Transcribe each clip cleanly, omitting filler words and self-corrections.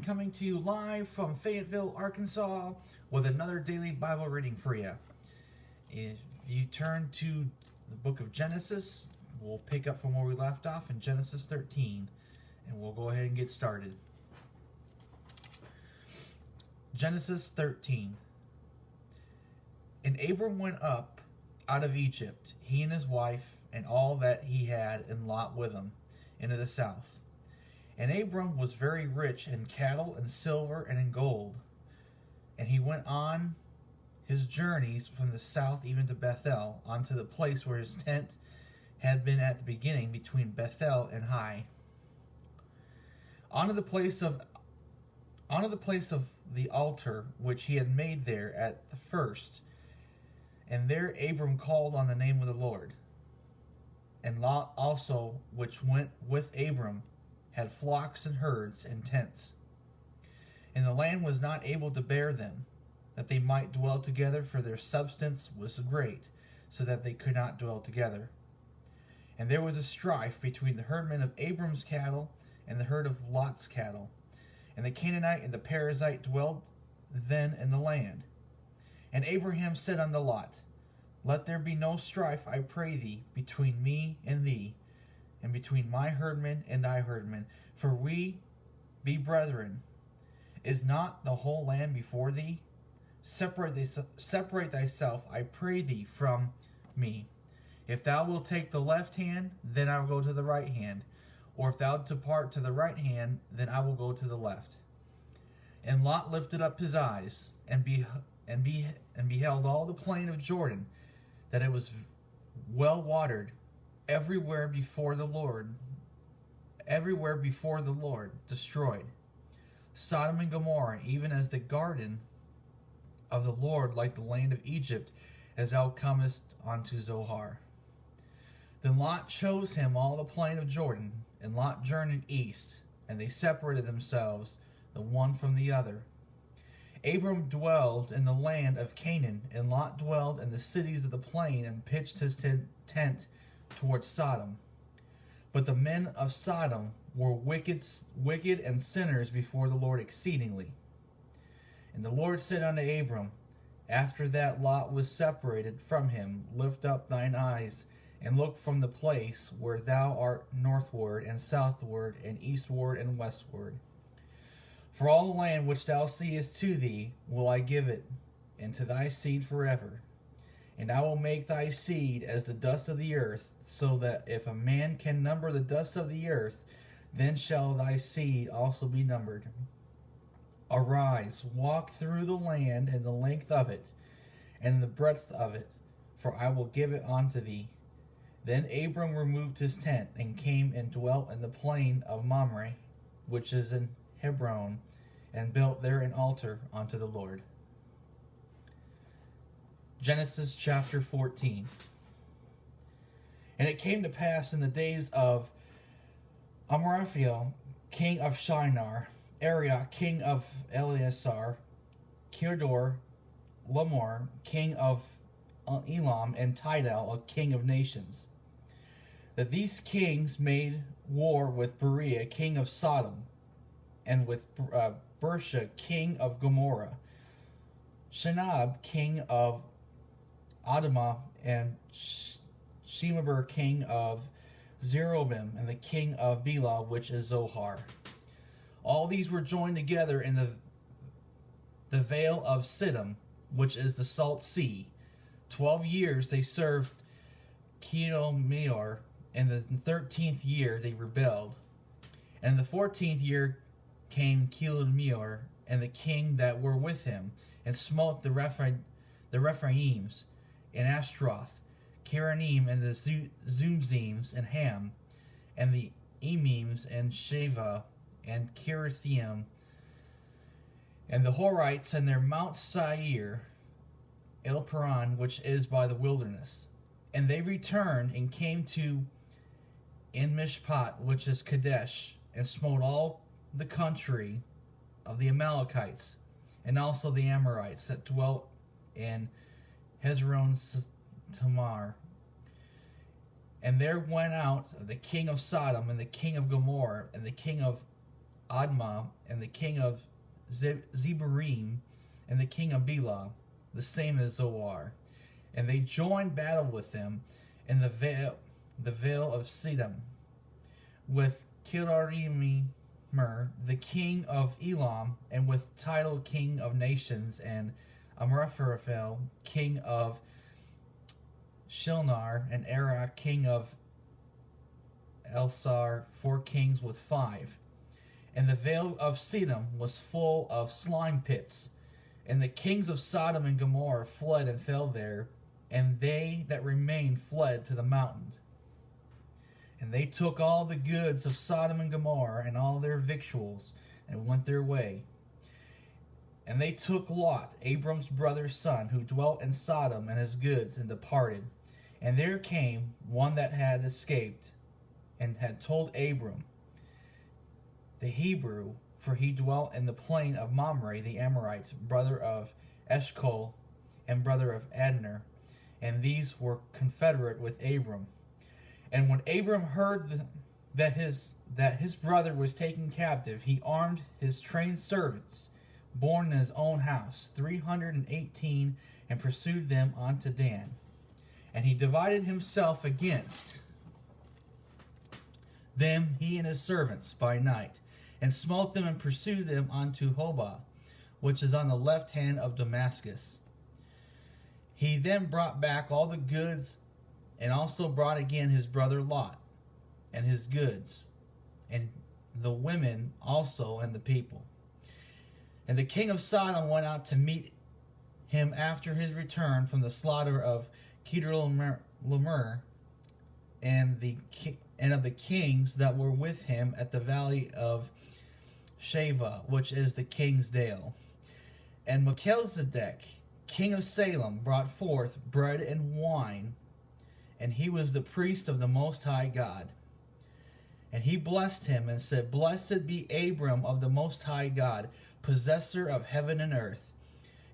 coming to you live from Fayetteville, Arkansas, with another daily Bible reading for you. If you turn to the book of Genesis, we'll pick up from where we left off in Genesis 13, and we'll go ahead and get started. Genesis 13. And Abram went up out of Egypt, he and his wife, and all that he had, and Lot with him, into the south. And Abram was very rich in cattle and silver and in gold. And he went on his journeys from the south even to Bethel, unto the place where his tent had been at the beginning, between Bethel and Hai. Onto the place of the altar which he had made there at the first. And there Abram called on the name of the Lord. And Lot also, which went with Abram, had flocks and herds and tents. And the land was not able to bear them, that they might dwell together, for their substance was great, so that they could not dwell together. And there was a strife between the herdmen of Abram's cattle and the herd of Lot's cattle. And the Canaanite and the Perizzite dwelled then in the land. And Abraham said unto Lot, Let there be no strife, I pray thee, between me and thee, and between my herdmen and thy herdmen, for we be brethren. Is not the whole land before thee? Separate thyself, I pray thee, from me. If thou wilt take the left hand, then I will go to the right hand. Or if thou depart to the right hand, then I will go to the left. And Lot lifted up his eyes, and beheld all the plain of Jordan, that it was well watered, everywhere before the Lord destroyed. Sodom and Gomorrah, even as the garden of the Lord, like the land of Egypt, as thou comest unto Zoar. Then Lot chose him all the plain of Jordan, and Lot journeyed east, and they separated themselves the one from the other. Abram dwelled in the land of Canaan, and Lot dwelled in the cities of the plain, and pitched his tent towards Sodom. But the men of Sodom were wicked and sinners before the Lord exceedingly. And the Lord said unto Abram, after that Lot was separated from him, Lift up thine eyes, and look from the place where thou art northward, and southward, and eastward, and westward. For all the land which thou seest to thee will I give it, and to thy seed forever. And I will make thy seed as the dust of the earth, so that if a man can number the dust of the earth, then shall thy seed also be numbered. Arise, walk through the land in the length of it, and in the breadth of it, for I will give it unto thee. Then Abram removed his tent, and came and dwelt in the plain of Mamre, which is in Hebron, and built there an altar unto the Lord. Genesis chapter 14. And it came to pass in the days of Amraphel, king of Shinar, Arioch, king of Eleazar, Kedor, Lamor, king of Elam, and Tidal, a king of nations, that these kings made war with Beriah, king of Sodom, and with Bersha, king of Gomorrah, Shinab, king of Admah, and Shemeber, king of Zerobim, and the king of Bela, which is Zohar. All these were joined together in the vale of Siddim, which is the salt sea. 12 years they served Kedorlaomer. In the 13th year they rebelled. And in the 14th year came Kedorlaomer and the king that were with him, and smote the Rephaims and Ashtaroth, Kiranim, and the Zumzims, and Ham, and the Emims, and Sheva, and Kirithaim, and the Horites, and their Mount Seir, El Paran, which is by the wilderness. And they returned and came to En Mishpat, which is Kadesh, and smote all the country of the Amalekites, and also the Amorites that dwelt in Hezron Tamar. And there went out the king of Sodom, and the king of Gomorrah, and the king of Admah, and the king of Zebarim, and the king of Bela, the same as Zoar. And they joined battle with them in the vale of Siddim, with Kedarimer, the king of Elam, and with Tidal, king of nations, and Amraphel, king of Shilnar, and Erah, king of Elsar, 4 kings with 5. And the vale of Siddim was full of slime pits. And the kings of Sodom and Gomorrah fled and fell there, and they that remained fled to the mountains. And they took all the goods of Sodom and Gomorrah and all their victuals, and went their way. And they took Lot, Abram's brother's son, who dwelt in Sodom, and his goods, and departed. And there came one that had escaped, and had told Abram, the Hebrew, for he dwelt in the plain of Mamre the Amorite, brother of Eshcol, and brother of Adner, and these were confederate with Abram. And when Abram heard that his brother was taken captive, he armed his trained servants, born in his own house, 318, and pursued them unto Dan. And he divided himself against them, he and his servants, by night, and smote them and pursued them unto Hobah, which is on the left hand of Damascus. He then brought back all the goods, and also brought again his brother Lot, and his goods, and the women also, and the people. And the king of Sodom went out to meet him after his return from the slaughter of Kedorlaomer, and of the kings that were with him at the valley of Shaveh, which is the king's dale. And Melchizedek, king of Salem, brought forth bread and wine, and he was the priest of the Most High God. And he blessed him and said, Blessed be Abram of the Most High God, possessor of heaven and earth.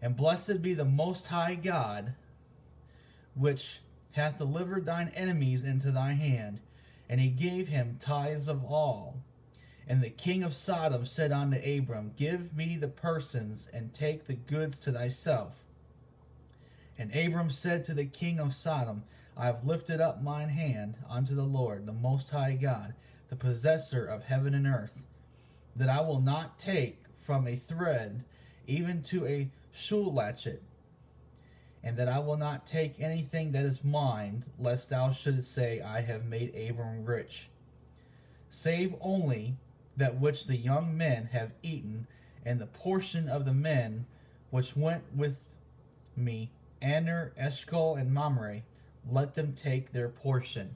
And blessed be the Most High God, which hath delivered thine enemies into thy hand. And he gave him tithes of all. And the king of Sodom said unto Abram, Give me the persons, and take the goods to thyself. And Abram said to the king of Sodom, I have lifted up mine hand unto the Lord, the Most High God, the possessor of heaven and earth, that I will not take from a thread even to a shoe latchet, and that I will not take anything that is mine, lest thou shouldest say, I have made Abram rich, save only that which the young men have eaten, and the portion of the men which went with me, Aner, Eshcol, and Mamre, let them take their portion.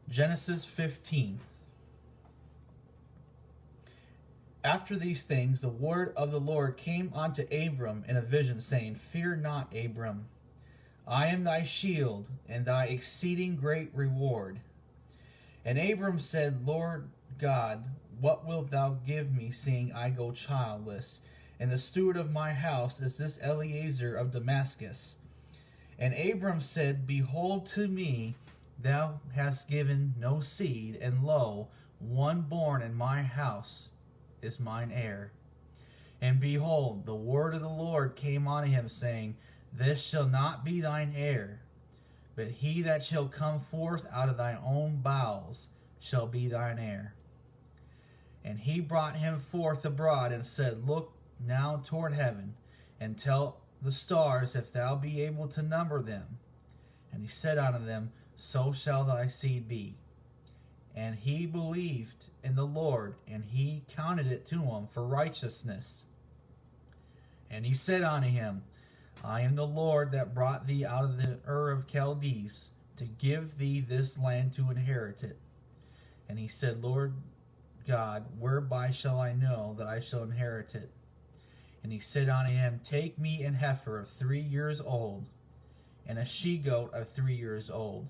Genesis 15. After these things, the word of the Lord came unto Abram in a vision, saying, Fear not, Abram, I am thy shield, and thy exceeding great reward. And Abram said, Lord God, what wilt thou give me, seeing I go childless? And the steward of my house is this Eliezer of Damascus. And Abram said, Behold, to me thou hast given no seed, and lo, one born in my house is mine heir. And behold, the word of the Lord came unto him, saying, This shall not be thine heir, but he that shall come forth out of thine own bowels shall be thine heir. And he brought him forth abroad, and said, Look now toward heaven, and tell the stars if thou be able to number them. And he said unto them, So shall thy seed be. And he believed in the Lord, and he counted it to him for righteousness. And he said unto him, I am the Lord that brought thee out of the Ur of Chaldees, to give thee this land to inherit it. And he said, Lord God, whereby shall I know that I shall inherit it? And he said unto him, Take me an heifer of 3 years old, and a she-goat of 3 years old,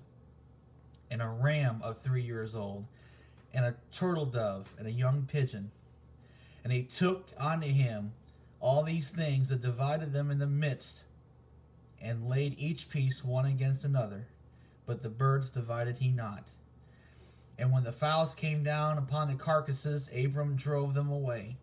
and a ram of 3 years old, and a turtle dove, and a young pigeon. And he took unto him all these things, and divided them in the midst, and laid each piece one against another, but the birds divided he not. And when the fowls came down upon the carcasses, Abram drove them away.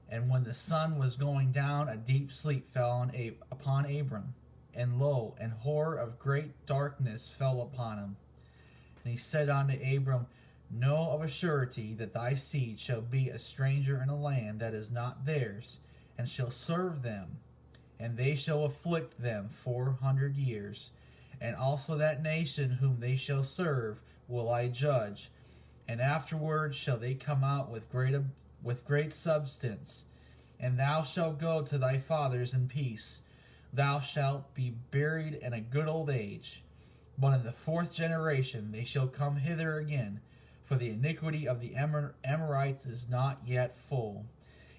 And when the sun was going down, a deep sleep fell upon Abram. And lo, an horror of great darkness fell upon him. And he said unto Abram, Know of a surety that thy seed shall be a stranger in a land that is not theirs, and shall serve them, and they shall afflict them 400 years. And also that nation whom they shall serve will I judge, and afterward shall they come out with great substance. And thou shalt go to thy fathers in peace. Thou shalt be buried in a good old age. But in the fourth generation they shall come hither again, for the iniquity of the Amorites is not yet full.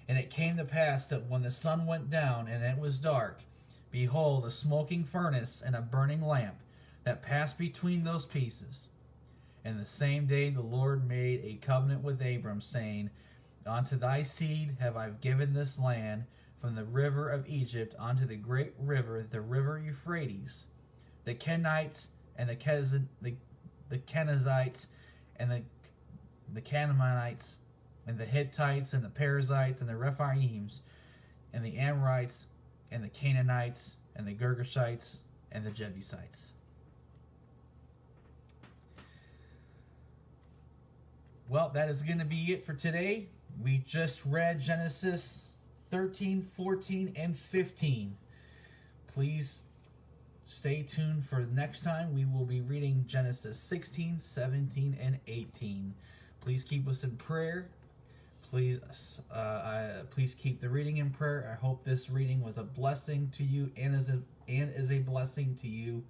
And it came to pass that when the sun went down and it was dark, behold, a smoking furnace and a burning lamp that passed between those pieces. And the same day the Lord made a covenant with Abram, saying, Unto thy seed have I given this land, from the river of Egypt unto the great river, the river Euphrates. The Kenites and the Kenizzites and the Canaanites and the Hittites and the Perizzites and the Rephaims and the Amorites and the Canaanites and the Girgashites and the Jebusites. Well, that is going to be it for today. We just read Genesis 13, 14, and 15. Please stay tuned for the next time. We will be reading Genesis 16, 17, and 18. Please keep us in prayer. Please keep the reading in prayer. I hope this reading was a blessing to you and is a blessing to you.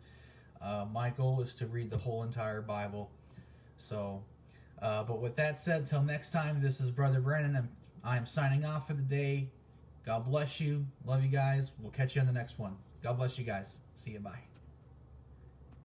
My goal is to read the whole entire Bible. So, but with that said, till next time, this is Brother Brandon. I'm signing off for the day. God bless you. Love you guys. We'll catch you on the next one. God bless you guys. See you. Bye.